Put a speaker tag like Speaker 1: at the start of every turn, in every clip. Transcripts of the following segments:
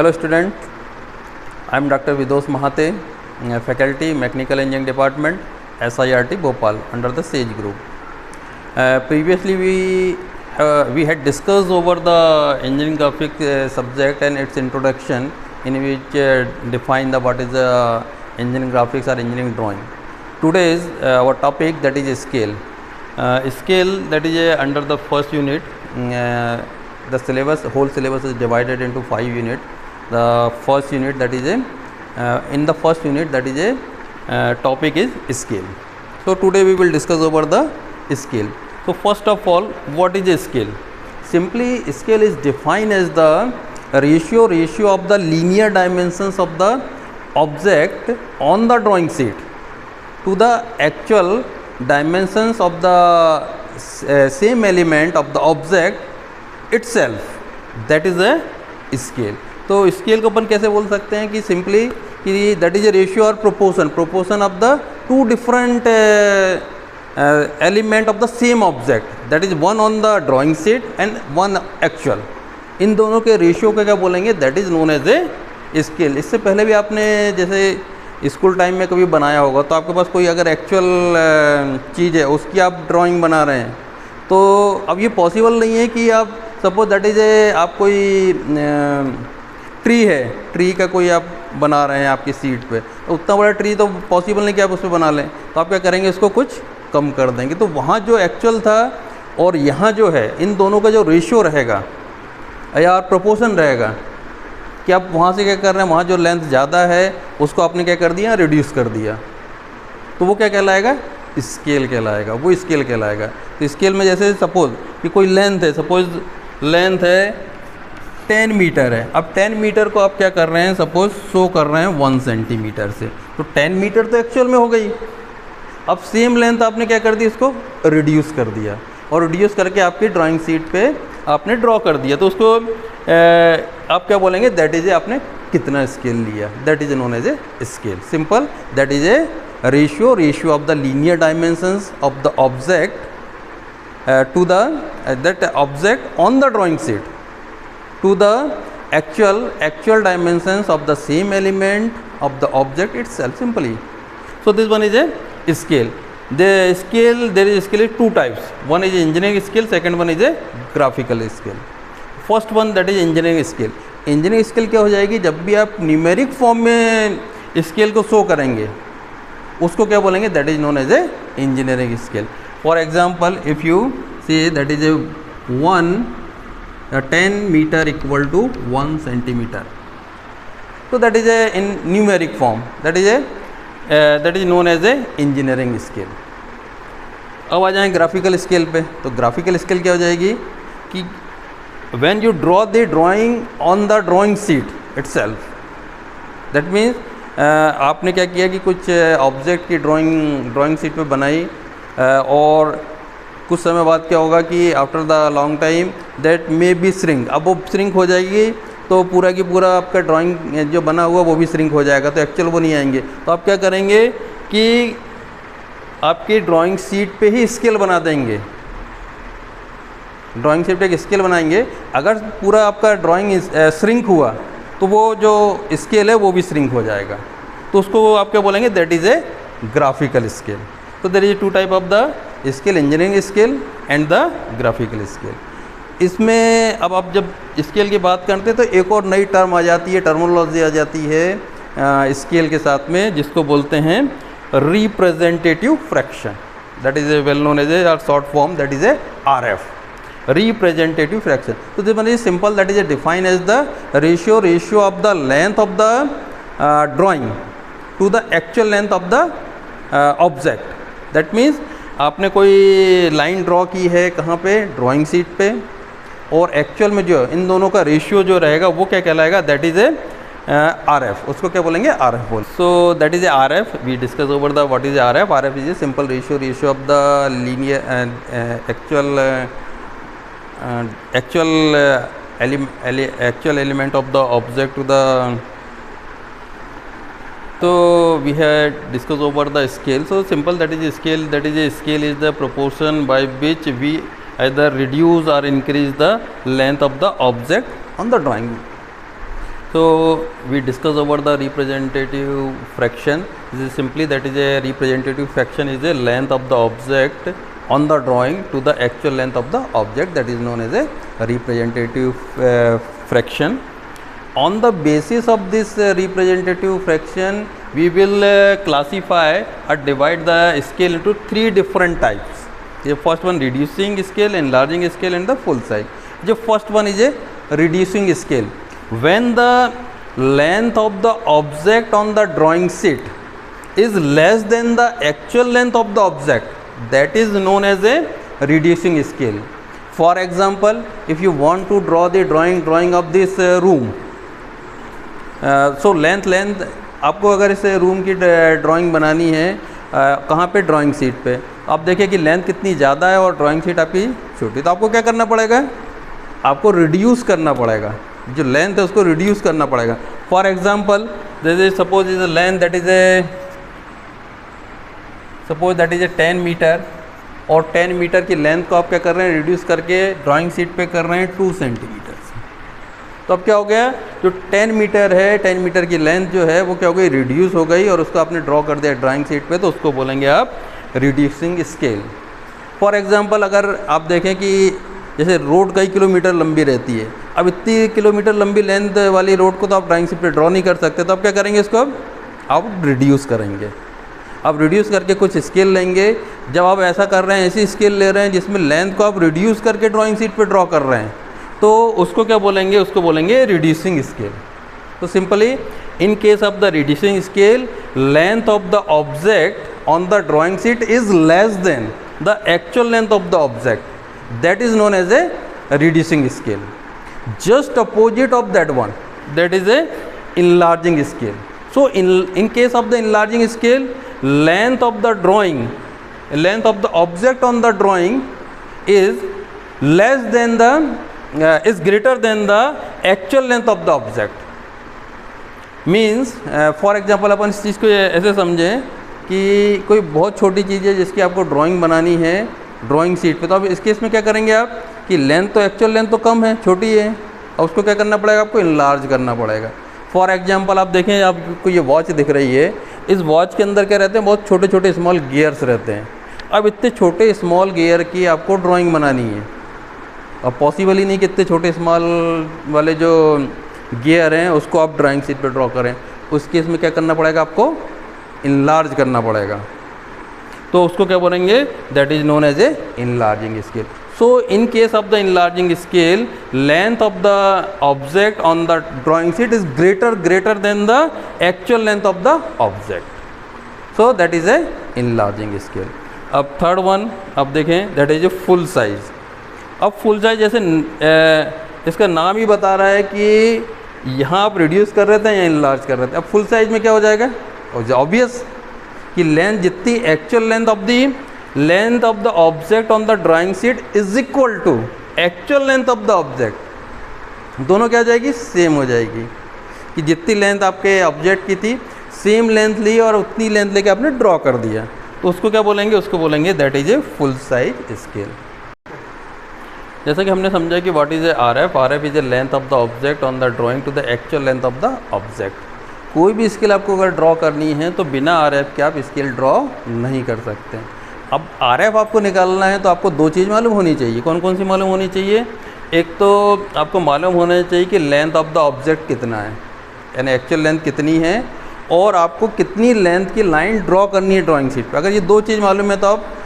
Speaker 1: Hello student, I am Dr. Vidos Mahate, faculty Mechanical Engineering Department, SIRT Bhopal under the SAGE group. Previously we had discussed over the engineering graphics subject and its introduction, in which define the what is engineering graphics or engineering drawing. Today is our topic, that is scale. Scale, that is under the first unit. The syllabus, whole syllabus is divided into 5 units. The first unit, that is in the first unit, that is a topic is scale. So today we will discuss over the scale. So first of all, what is a scale? Simply, scale is defined as the ratio of the linear dimensions of the object on the drawing sheet to the actual dimensions of the same element of the object itself, that is a scale. तो scale को अपन कैसे बोल सकते हैं कि simply कि that is a ratio और proportion of the two different element of the same object, that is one on the drawing sheet and one actual. इन दोनों के रेशियो को क्या बोलेंगे? That is known as a scale. इससे पहले भी आपने जैसे स्कूल टाइम में कभी बनाया होगा, तो आपके पास कोई अगर एक्चुअल चीज़ है उसकी आप ड्राइंग बना रहे हैं, तो अब ये पॉसिबल नहीं है कि आप सपोज दैट इज ए आप कोई ट्री है, ट्री का कोई आप बना रहे हैं आपकी सीट पे, तो उतना बड़ा ट्री तो पॉसिबल नहीं कि आप उस पर बना लें. तो आप क्या करेंगे? इसको कुछ कम कर देंगे. तो वहाँ जो एक्चुअल था और यहाँ जो है, इन दोनों का जो रेशियो रहेगा या प्रोपोर्शन रहेगा कि आप वहाँ से क्या कर रहे हैं, वहाँ जो लेंथ ज़्यादा है उसको आपने क्या कर दिया? रिड्यूस कर दिया. तो वो क्या कहलाएगा? स्केल कहलाएगा. वो स्केल कहलाएगा. तो स्केल में जैसे सपोज कि कोई लेंथ है, सपोज लेंथ है 10 मीटर है. अब 10 मीटर को आप क्या कर रहे हैं? सपोज शो कर रहे हैं 1 सेंटीमीटर से, तो 10 मीटर तो एक्चुअल में हो गई. अब सेम लेंथ आपने क्या कर दी? इसको रिड्यूस कर दिया, और रिड्यूस करके आपकी ड्राइंग शीट पे आपने ड्रॉ कर दिया. तो उसको आप क्या बोलेंगे? दैट इज ए आपने कितना स्केल लिया, that is known as a scale. Simple, that is a ratio of the linear dimensions of the object to the that object on the drawing sheet to the actual dimensions of the same element of the object itself, simply. So this one is a scale. There is scale is two types. One is engineering scale, second one is a graphical scale. First one, that is engineering scale. engineering scale क्या हो जाएगी? जब भी आप numeric form में scale को show करेंगे उसको क्या बोलेंगे? That is known as a engineering scale. For example, if you say that is a 10 metre equal to 1 centimetre, तो that is a in numeric form, that is known as a engineering scale. अब आ जाएं graphical scale पे. तो graphical scale क्या हो जाएगी कि when you draw the drawing on the drawing sheet itself, that means आपने क्या किया कि कुछ ऑब्जेक्ट की ड्राइंग शीट पे बनाई, और कुछ समय बाद क्या होगा कि after the long time that may be shrink. अब वो श्रिंक हो जाएगी, तो पूरा की पूरा आपका ड्राइंग जो बना हुआ वो भी श्रिंक हो जाएगा, तो एक्चुअल वो नहीं आएंगे. तो आप क्या करेंगे कि आपकी ड्राइंग शीट पे ही स्केल बना देंगे. ड्राइंग शीट पे एक स्केल बनाएंगे. अगर पूरा आपका ड्राइंग श्रिंक हुआ तो वो जो स्केल है वो भी श्रिंक हो जाएगा. तो उसको आप क्या बोलेंगे? That is a graphical scale. तो there is 2 type of the scale, engineering scale and the graphical scale. इसमें अब आप जब स्केल की बात करते हैं तो एक और नई टर्म आ जाती है, टर्मिनोलॉजी आ जाती है स्केल के साथ में, जिसको बोलते हैं representative fraction. That is a well known as a short form, that is a RF, representative fraction. तो this one is simple, that is a defined as the ratio of the length of the drawing to the actual length of the object. That means आपने कोई line draw की है कहाँ पे? Drawing sheet पे, और actual में जो इन दोनों का रेशियो जो रहेगा वो क्या कहलाएगा? That is a RF. उसको क्या बोलेंगे? RF बोल. So that is a RF. We discuss over the what is RF. RF is a simple ratio of the linear actual element of the object to the. So we had discussed over the scale. So simple, that is a scale. That is a scale is the proportion by which we either reduce or increase the length of the object on the drawing. So we discuss over the representative fraction. This is simply that is a representative fraction is a length of the object on the drawing to the actual length of the object, that is known as a representative fraction. On the basis of this representative fraction, we will classify or divide the scale into three different types. The first one reducing scale, enlarging scale and the full size. The first one is a reducing scale. When the length of the object on the drawing sheet is less than the actual length of the object, that is known as a reducing scale. For example, if you want to draw the drawing of this room, so length आपको अगर इस room की drawing बनानी है कहाँ पे, drawing sheet पे, आप देखिए कि लेंथ कितनी ज़्यादा है और ड्राइंग शीट आपकी छोटी, तो आपको क्या करना पड़ेगा, आपको रिड्यूस करना पड़ेगा, जो लेंथ है उसको रिड्यूस करना पड़ेगा. For example this is suppose is a length that is a 10 metre, और 10 मीटर की लेंथ को आप क्या कर रहे हैं, रिड्यूस करके ड्राइंग शीट पे कर रहे हैं 2 सेंटीमीटर से. तो अब क्या हो गया, जो 10 मीटर है, 10 मीटर की लेंथ जो है वो क्या हो गई, रिड्यूस हो गई, और उसको आपने ड्रॉ कर दिया ड्राइंग शीट पे, तो उसको बोलेंगे आप रिड्यूसिंग स्केल. फॉर एग्जांपल अगर आप देखें कि जैसे रोड कई किलोमीटर लंबी रहती है, अब इतनी किलोमीटर लंबी लेंथ वाली रोड को तो आप ड्राइंग शीट पे ड्रॉ नहीं कर सकते, तो आप क्या करेंगे, इसको आप रिड्यूस करेंगे. आप रिड्यूस करके कुछ स्केल लेंगे. जब आप ऐसा कर रहे हैं, ऐसी स्केल ले रहे हैं जिसमें लेंथ को आप रिड्यूस करके ड्राइंग शीट पे ड्रॉ कर रहे हैं, तो उसको क्या बोलेंगे, उसको बोलेंगे रिड्यूसिंग स्केल. तो simply in case of the reducing scale, length of the object on the drawing sheet is less then the actual length of the object, that is known as a reducing scale. Just opposite of that one, that is a enlarging scale. So in case of the enlarging scale, length of the drawing, length of the object on the drawing is less than the is greater than the actual length of the object. Means for example अपन इस चीज़ को ऐसे समझें कि कोई बहुत छोटी चीज़ है जिसकी आपको ड्राइंग बनानी है ड्राइंग शीट पे, तो अब इस केस में क्या करेंगे आप कि लेंथ तो एक्चुअल लेंथ तो कम है, छोटी है, और उसको क्या करना पड़ेगा, आपको इनलार्ज करना पड़ेगा. फॉर एग्जांपल आप देखें, आपको ये वॉच दिख रही है, इस वॉच के अंदर क्या रहते हैं, बहुत छोटे छोटे स्मॉल गियर्स रहते हैं. अब इतने छोटे स्मॉल गियर की आपको ड्राइंग बनानी है, अब पॉसिबल ही नहीं कि इतने छोटे स्मॉल वाले जो गियर हैं उसको आप ड्राइंग शीट पर ड्रॉ करें. उस केस में क्या करना पड़ेगा, आपको इनलार्ज करना पड़ेगा. तो उसको क्या बोलेंगे, that is known as a enlarging scale. So in case of the enlarging scale, length of the object on the drawing sheet is greater than the actual length of the object, so that is a enlarging scale. अब third one अब देखें, that is a full size. अब full size जैसे इसका नाम ही बता रहा है कि यहाँ आप रिड्यूस कर रहे थे या इनलार्ज कर रहे थे. अब फुल साइज में क्या हो जाएगा, ऑब्वियस कि लेंथ जितनी actual length of the object on the drawing sheet is equal to actual length of the object, दोनों क्या हो जाएगी, सेम हो जाएगी. कि जितनी लेंथ आपके ऑब्जेक्ट की थी सेम लेंथ ली और उतनी लेंथ लेके आपने ड्रॉ कर दिया, तो उसको क्या बोलेंगे, उसको बोलेंगे that is a full size scale. जैसा कि हमने समझा कि what is a R F is a length of the object on the drawing to the actual length of the object. कोई भी स्केल आपको अगर ड्रॉ करनी है तो बिना आरएफ के आप स्केल ड्रॉ नहीं कर सकते. अब आरएफ आपको निकालना है तो आपको दो चीज़ मालूम होनी चाहिए. कौन कौन सी मालूम होनी चाहिए, एक तो आपको मालूम होना चाहिए कि लेंथ ऑफ द ऑब्जेक्ट कितना है, यानी एक्चुअल लेंथ कितनी है, और आपको कितनी लेंथ की लाइन ड्रॉ करनी है ड्राइंग शीट पर. अगर ये दो चीज़ मालूम है तो आप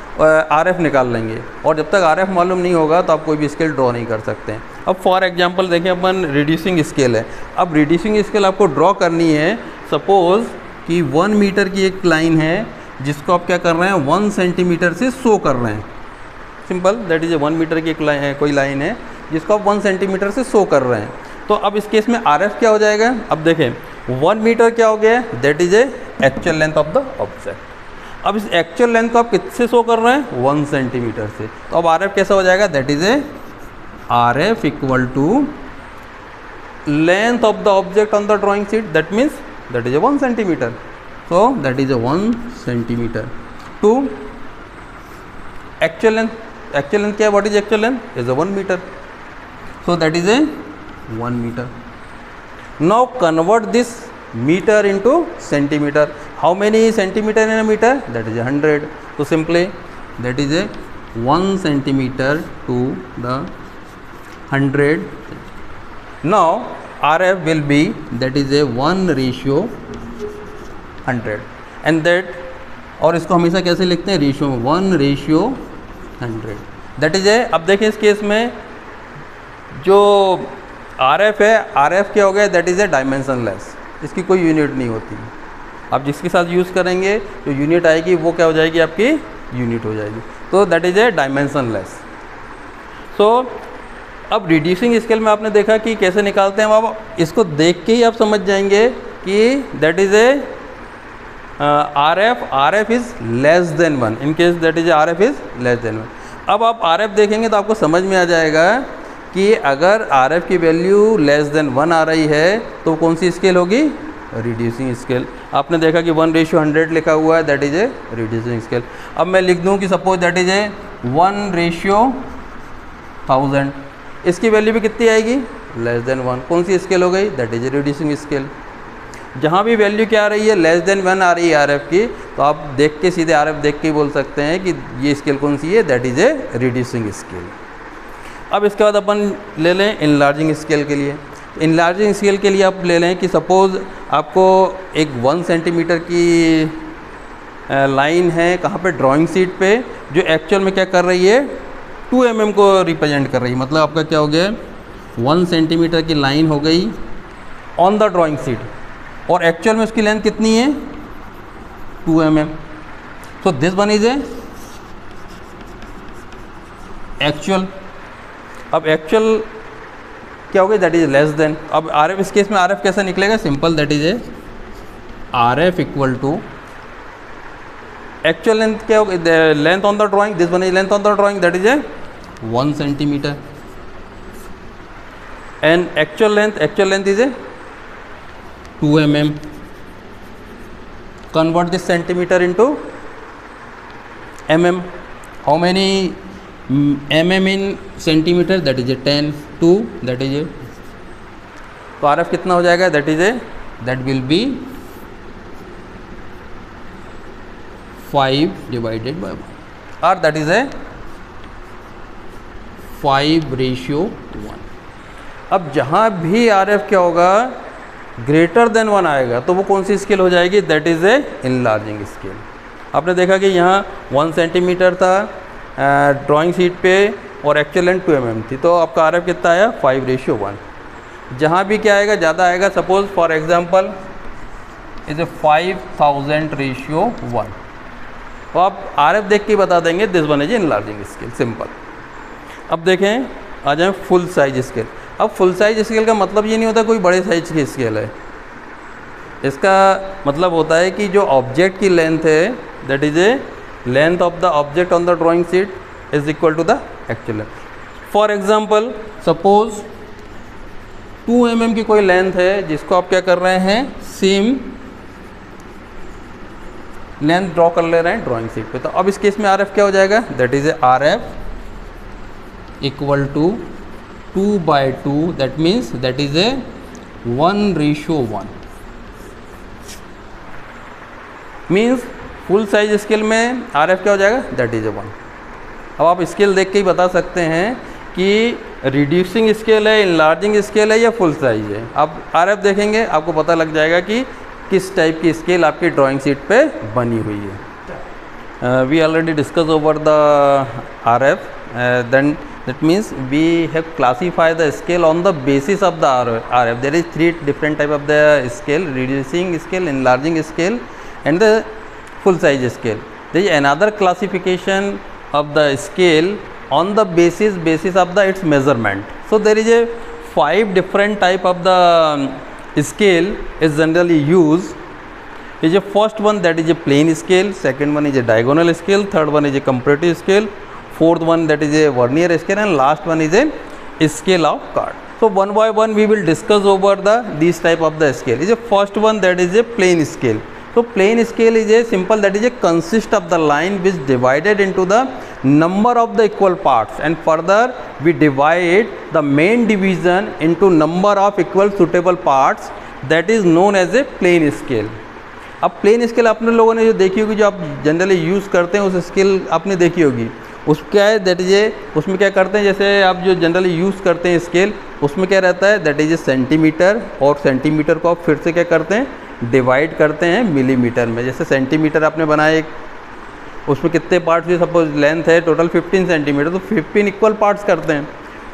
Speaker 1: आरएफ निकाल लेंगे, और जब तक आरएफ मालूम नहीं होगा तो आप कोई भी स्केल ड्रॉ नहीं कर सकते हैं. अब फॉर एग्जांपल देखें, अपन रिड्यूसिंग स्केल है. अब रिड्यूसिंग स्केल आपको ड्रॉ करनी है. सपोज़ कि 1 मीटर की एक लाइन है जिसको आप क्या कर रहे हैं, 1 सेंटीमीटर से शो कर रहे हैं. Simple, that is a 1 metre की एक कोई लाइन है जिसको आप 1 सेंटीमीटर से शो कर रहे हैं. तो अब इस केस में आरएफ क्या हो जाएगा, अब देखें 1 मीटर क्या हो गया, that is a actual length of the object. अब इस एक्चुअल लेंथ को आप किससे शो कर रहे हैं, 1 सेंटीमीटर से. तो अब आरएफ कैसा हो जाएगा, that is a RF equal to length of the object on the drawing sheet, that means that is a 1 centimetre. So that is a 1 centimeter to actual length. Actual length क्या है, what is actual length, is a 1 meter. So that is a 1 meter. Now convert this meter into centimeter. How many centimeter in a meter? That is 100. So simply that is a 1 centimeter to the 100. Now RF will be, that is a 1:100 and that, और इसको हमेशा कैसे लिखते हैं, ratio में 1:100. That is ए, अब देखिए इस केस में जो RF है, RF क्या हो गया, दैट इज़ ए डायमेंशनलेस, इसकी कोई यूनिट नहीं होती. आप जिसके साथ यूज़ करेंगे जो यूनिट आएगी वो क्या हो जाएगी, आपकी यूनिट हो जाएगी. तो दैट इज़ ए डायमेंशनलेस. सो अब रिड्यूसिंग स्केल में आपने देखा कि कैसे निकालते हैं. अब इसको देख के ही आप समझ जाएंगे कि that is A RF is less than 1. In case that is RF is less than 1. अब आप RF देखेंगे तो आपको समझ में आ जाएगा कि अगर RF की वैल्यू लेस देन 1 आ रही है तो कौन सी स्केल होगी, रिड्यूसिंग स्केल. आपने देखा कि 1:100 लिखा हुआ है, that is a reducing scale. अब मैं लिख दूं कि सपोज दैट इज़ ए 1:1000. इसकी वैल्यू भी कितनी आएगी, लेस देन 1. कौन सी स्केल हो गई, that is a reducing scale. जहाँ भी वैल्यू क्या आ रही है, लेस देन 1 आ रही है RF की, तो आप देख के सीधे RF देख के ही बोल सकते हैं कि ये स्केल कौन सी है, that is a reducing scale. अब इसके बाद अपन ले लें इनलार्जिंग स्केल के लिए. इनलार्जिंग स्केल के लिए आप ले लें कि सपोज़ आपको एक 1 सेंटीमीटर की लाइन है, कहाँ पे, ड्राइंग शीट पे, जो एक्चुअल में क्या कर रही है, 2 mm को रिप्रेजेंट कर रही है. मतलब आपका क्या हो गया, 1 सेंटीमीटर की लाइन हो गई ऑन द ड्राइंग शीट, और एक्चुअल में उसकी लेंथ कितनी है, 2 mm. So this one is a actual. अब एक्चुअल क्या हो गया, दैट इज लेस देन. अब RF, इस केस में RF कैसा निकलेगा, simple, that is a RF equal to actual length क्या होगी, length on the drawing, this one is length on the drawing, that is a 1 centimetre, and actual length is a 2 mm. Convert this centimeter into mm. How many mm in centimeter, that is a 10. 2, that is a, तो RF कितना हो जाएगा, that is a, that will be 5 divided by 1, or that is a 5:1. अब जहाँ भी RF क्या होगा, greater than 1 आएगा तो वो कौन सी स्केल हो जाएगी, that is A enlarging scale. आपने देखा कि यहाँ 1 सेंटीमीटर था ड्राइंग शीट पे और एक्चुअल लेंथ 2 mm थी, तो आपका RF कितना आया, 5:1. जहाँ भी क्या आएगा, ज़्यादा आएगा, suppose for example is a 5000:1, तो आप RF देख के बता देंगे this one is enlarging scale, simple. अब देखें, आ जाए फुल साइज स्केल. अब फुल साइज स्केल का मतलब ये नहीं होता कोई बड़े साइज की स्केल है. इसका मतलब होता है कि जो ऑब्जेक्ट की लेंथ है, that is a length of the object on the drawing sheet is equal to the actual length. For example suppose 2 mm की कोई लेंथ है जिसको आप क्या कर रहे हैं, सेम लेंथ ड्रॉ कर ले रहे हैं ड्राइंग शीट पे. तो अब इस केस में RF क्या हो जाएगा, that is a RF equal to 2/2, that means that is a 1:1. Means full size scale में RF क्या हो जाएगा, दैट इज ए 1. अब आप स्केल देख के ही बता सकते हैं कि रिड्यूसिंग स्केल है, इनलार्जिंग स्केल है या फुल साइज है. आप RF देखेंगे आपको पता लग जाएगा कि किस टाइप की स्केल आपकी ड्राइंग शीट पे बनी हुई है. We already discuss over the RF. Then that means we have classified the scale on the basis of the RF. There is 3 different type of the scale: reducing scale, enlarging scale, and the full size scale. There is another classification of the scale on the basis of the its measurement. So there is a 5 different type of the scale is generally used. Is a first one, that is a plane scale, second one is a diagonal scale, third one is a comparative scale, fourth one that is a vernier scale, and last one is a scale of card. So one by one we will discuss over these type of the scale. Is a first one, that is a plane scale. So plane scale is a simple, that is a consist of the line which divided into the number of the equal parts, and further we divide the main division into number of equal suitable parts, that is known as a plane scale. अब plain scale अपने लोगों ने जो देखी होगी, जो आप generally use करते हैं, उस स्केल आपने देखी होगी, उस क्या है दैट इज ए, उसमें क्या करते हैं, जैसे आप जो जनरली यूज़ करते हैं स्केल, उसमें क्या रहता है दैट इज ए सेंटीमीटर, और सेंटीमीटर को आप फिर से क्या करते हैं डिवाइड करते हैं मिलीमीटर में। जैसे सेंटीमीटर आपने बनाया एक, उसमें कितने पार्ट्स भी सपोज लेंथ है टोटल 15 सेंटीमीटर, तो 15 इक्वल पार्ट्स करते हैं,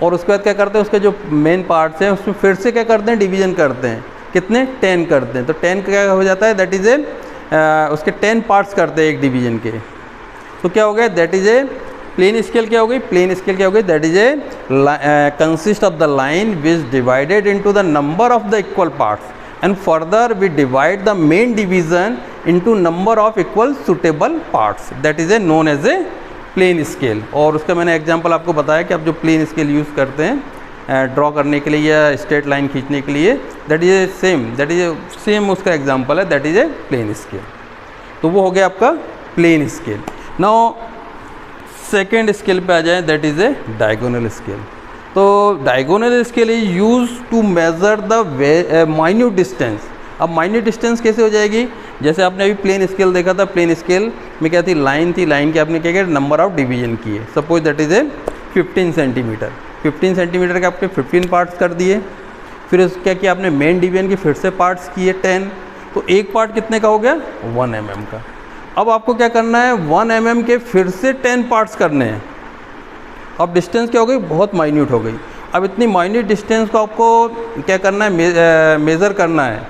Speaker 1: और उसके बाद क्या करते हैं उसके जो मेन पार्ट्स हैं उसमें फिर से क्या करते हैं डिवीजन करते हैं, कितने 10 करते हैं, तो 10 क्या हो जाता है दैट इज़ ए उसके 10 पार्ट्स करते हैं एक डिवीजन के, तो क्या हो गया that is a plane scale. क्या हो गई प्लेन स्केल, क्या हो गई that is a consist of the line which divided into the number of the equal parts and further we divide the main division into number of equal suitable parts, that is a known as a plane scale. और उसका मैंने example आपको बताया कि आप जो plain scale use करते हैं ड्रॉ करने के लिए या स्ट्रेट लाइन खींचने के लिए, दैट इज ए सेम उसका एग्जांपल है, that is a plane scale. तो वो हो गया आपका plane scale. Now second scale पे आ जाए, that is a diagonal scale. तो diagonal scale is use to measure the minute distance. अब माइन्यूट डिस्टेंस कैसे हो जाएगी, जैसे आपने अभी प्लेन स्केल देखा था, प्लेन स्केल में क्या थी लाइन थी, लाइन के आपने क्या किया नंबर ऑफ डिवीजन किए, suppose that is A 15 centimetre, 15 centimetre के आपने 15 पार्ट्स कर दिए, फिर क्या किया आपने मेन डिवीजन के फिर से पार्ट्स किए 10, तो एक पार्ट कितने का हो गया 1 mm का। अब आपको क्या करना है 1 mm के फिर से 10 पार्ट्स करने हैं। अब डिस्टेंस क्या हो गई बहुत माइन्यूट हो गई। अब इतनी माइन्यूट डिस्टेंस को आपको क्या करना है मेज़र करना है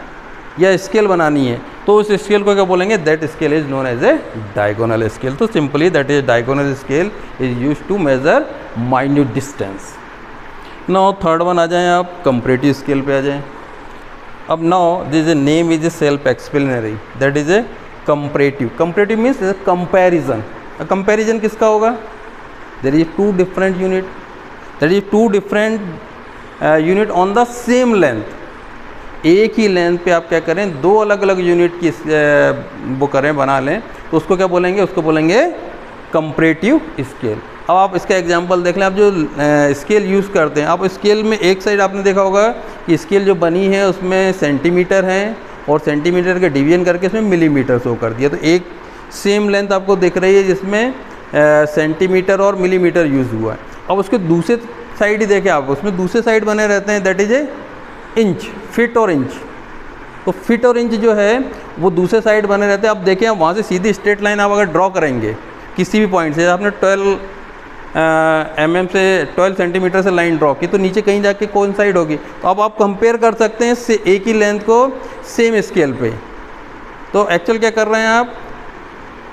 Speaker 1: या स्केल बनानी है, तो उस स्केल को क्या बोलेंगे that scale is known as a diagonal scale. तो simply that is diagonal scale is use to measure minute distance. Now third one आ जाएँ आप, कंपैरेटिव स्केल पे आ जाएँ। अब now this a name is a self explanatory, that is a comparative. Comparative means comparison. Comparison किसका होगा, there is 2 different unit, that is 2 different unit on the same length. एक ही लेंथ पे आप क्या करें 2 अलग अलग यूनिट की वो करें बना लें, तो उसको क्या बोलेंगे, उसको बोलेंगे कंपैरेटिव स्केल। अब आप इसका एग्जांपल देख लें, आप जो स्केल यूज़ करते हैं, आप स्केल में एक साइड आपने देखा होगा कि स्केल जो बनी है उसमें सेंटीमीटर हैं और सेंटीमीटर के डिवीजन करके इसमें मिलीमीटर शो कर दिया, तो एक सेम लेंथ आपको दिख रही है जिसमें सेंटीमीटर और मिलीमीटर यूज़ हुआ है। अब उसके दूसरे साइड ही देखें आप, उसमें दूसरे साइड बने रहते हैं, that is A inch, fit और इंच। तो फिट और इंच जो है वो दूसरे साइड बने रहते हैं। अब देखें आप वहाँ से सीधी स्ट्रेट लाइन आप अगर ड्रॉ करेंगे किसी भी पॉइंट से, आपने 12 mm से 12 सेंटीमीटर से लाइन ड्रॉ की, तो नीचे कहीं जाके कौन साइड होगी, तो अब आप कंपेयर कर सकते हैं से एक ही लेंथ को सेम स्केल पे। तो एक्चुअल क्या कर रहे हैं आप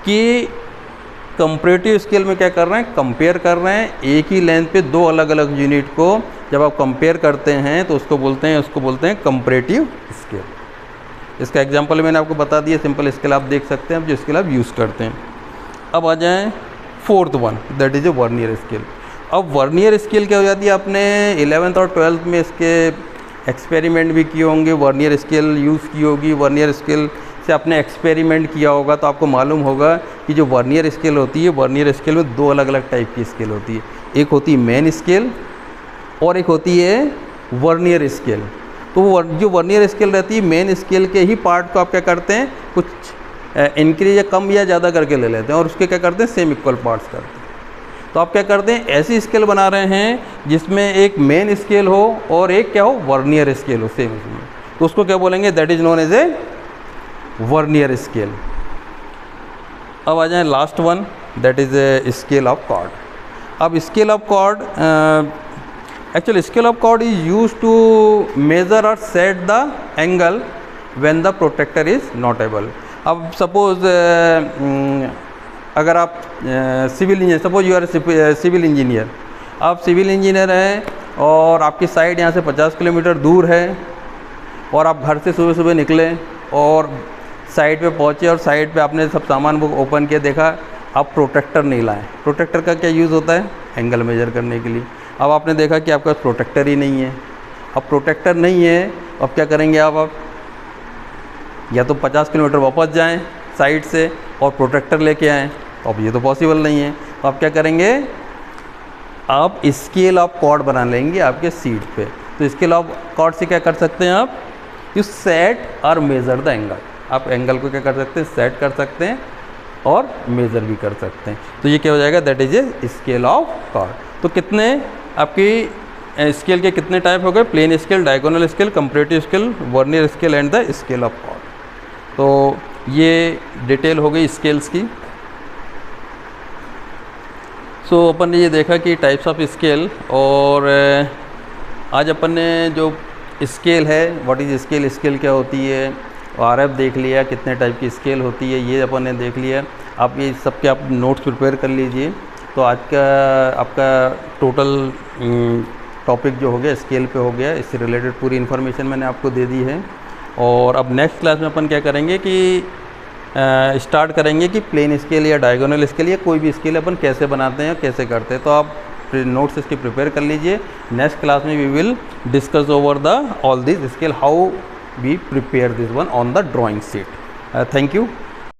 Speaker 1: कि कंपैरेटिव स्केल में क्या कर रहे हैं, कंपेयर कर रहे हैं एक ही लेंथ पे 2 अलग अलग यूनिट को। जब आप कंपेयर करते हैं तो उसको बोलते हैं कंपैरेटिव स्केल। इसका एग्जांपल मैंने आपको बता दिया, सिंपल स्केल आप देख सकते हैं, अब जो स्केल आप यूज़ करते हैं। अब आ जाएँ fourth one, that is A vernier scale. अब वर्नियर स्केल क्या हो जाती है, आपने 11th और 12th में इसके एक्सपेरिमेंट भी किए होंगे, वर्नियर स्केल यूज़ की होगी, वर्नियर स्केल से आपने एक्सपेरिमेंट किया होगा, तो आपको मालूम होगा कि जो वर्नियर स्केल होती है, वर्नियर स्केल में 2 अलग अलग टाइप की स्केल होती है। एक होती है मेन स्केल और एक होती है वर्नियर स्केल। तो जो वर्नियर स्केल रहती है, मेन स्केल के ही पार्ट को आप क्या करते हैं कुछ इंक्रीज या कम या ज़्यादा करके ले लेते हैं और उसके क्या करते हैं सेम इक्वल पार्ट्स करते हैं। तो आप क्या करते हैं ऐसी स्केल बना रहे हैं जिसमें एक मेन स्केल हो और एक क्या हो वर्नियर स्केल हो सेम इसमें, तो उसको क्या बोलेंगे that is known as a vernier scale. अब आ जाए last one, that is a scale of chord. अब scale of chord, actually scale of chord is use to measure और set the angle when the protector is not able. अब suppose अगर आप civil engineer, suppose you are civil engineer, आप civil engineer हैं और आपकी site यहाँ से 50 किलोमीटर दूर है और आप घर से सुबह सुबह निकले और साइट पे पहुँचे और साइट पे आपने सब सामान वो ओपन किया, देखा आप प्रोटेक्टर नहीं लाए। प्रोटेक्टर का क्या यूज़ होता है, एंगल मेजर करने के लिए। अब आपने देखा कि आपका प्रोटेक्टर ही नहीं है। अब प्रोटेक्टर नहीं है, अब क्या करेंगे आप या तो 50 किलोमीटर वापस जाएं साइट से और प्रोटेक्टर लेके आएँ, अब ये तो पॉसिबल नहीं है। आप क्या करेंगे, आप स्केल ऑफ कॉर्ड बना लेंगे आपके सीट पे। तो स्केल ऑफ कॉर्ड से क्या कर सकते हैं आप, यू सेट और मेज़र द एंगल। आप एंगल को क्या कर सकते हैं, सेट कर सकते हैं और मेज़र भी कर सकते हैं। तो ये क्या हो जाएगा, that is a scale of chord. तो कितने आपकी स्केल के कितने टाइप हो गए, plain scale, diagonal scale, comparative scale, vernier scale and the scale of chord. तो ये डिटेल हो गई स्केल्स की। सो अपन ने ये देखा कि टाइप्स ऑफ स्केल, और आज अपन ने जो स्केल है, व्हाट इज़ स्केल, स्केल क्या होती है, आरएफ देख लिया, कितने टाइप की स्केल होती है ये अपन ने देख लिया। आप ये सब के आप नोट्स प्रिपेयर कर लीजिए। तो आज का आपका टोटल टॉपिक जो हो गया स्केल पे हो गया, इससे रिलेटेड पूरी इन्फॉर्मेशन मैंने आपको दे दी है। और अब नेक्स्ट क्लास में अपन क्या करेंगे कि स्टार्ट करेंगे कि प्लेन स्केल या डायगोनल स्केल या कोई भी स्केल अपन कैसे बनाते हैं, कैसे करते हैं। तो आप नोट्स इसके प्रिपेयर कर लीजिए। नेक्स्ट क्लास में we will discuss over the all this scale, how we prepare this one on the drawing sheet. Thank you.